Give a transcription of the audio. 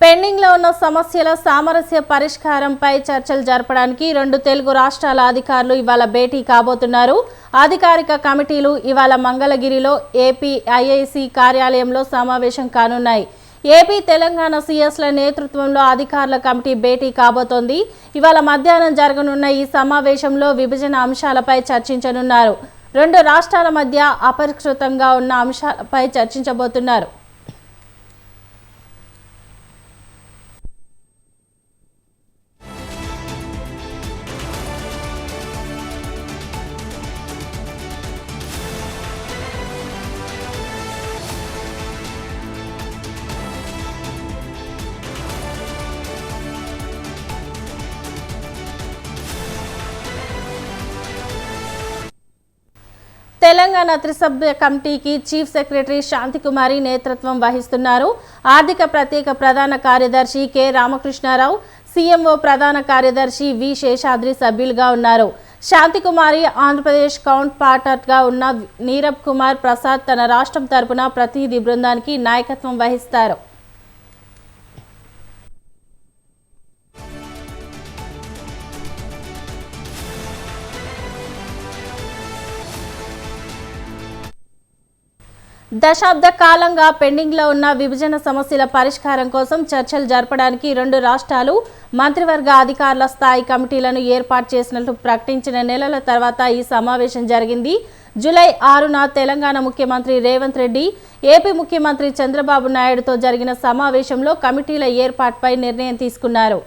Pending లో ఉన్న సమస్యల సామరస్య పరిష్కారంపై చర్చలు జరపడానికి రెండు తెలుగు రాష్ట్రాల అధికారులు ఇవాళ భేటీ కాబోతున్నారు. అధికారిక కమిటీలు ఇవాళ మంగళగిరిలో ఏపీ ఐఐసి కార్యాలయంలో సమావేశం కానున్నాయి. ఏపీ తెలంగాణ సీఎస్ల నేతృత్వంలో అధికారుల కమిటీ భేటీ కాబోతోంది. ఇవాళ మధ్యాహ్నం జరగనున్న ఈ సమావేశంలో విభజన అంశాలపై చర్చించనున్నారు. రెండు రాష్ట్రాల మధ్య అపరిష్కృతంగా ఉన్న అంశాలపై చర్చించబోతున్నారు. తెలంగాణ త్రిసభ్య కమిటీకి చీఫ్ సెక్రటరీ శాంతికుమారి నేతృత్వం వహిస్తున్నారు. ఆర్థిక ప్రత్యేక ప్రధాన కార్యదర్శి కె రామకృష్ణారావు, సీఎంఓ ప్రధాన కార్యదర్శి వి శేషాద్రి సభ్యులుగా ఉన్నారు. శాంతికుమారి ఆంధ్రప్రదేశ్ కౌంట్ పార్టర్గా ఉన్న నీరబ్ కుమార్ ప్రసాద్ తన రాష్ట్రం తరపున ప్రతినిధి బృందానికి నాయకత్వం వహిస్తారు. దశాబ్ద కాలంగా పెండింగ్ లో ఉన్న విభజన సమస్యల పరిష్కారం కోసం చర్చలు జరపడానికి రెండు రాష్ట్రాలు మంత్రివర్గ అధికారుల స్థాయి కమిటీలను ఏర్పాటు చేసినట్లు ప్రకటించిన నెలల తర్వాత ఈ సమావేశం జరిగింది. జూలై 6న తెలంగాణ ముఖ్యమంత్రి రేవంత్ రెడ్డి, ఏపీ ముఖ్యమంత్రి చంద్రబాబు నాయుడుతో జరిగిన సమావేశంలో కమిటీల ఏర్పాటుపై నిర్ణయం తీసుకున్నారు.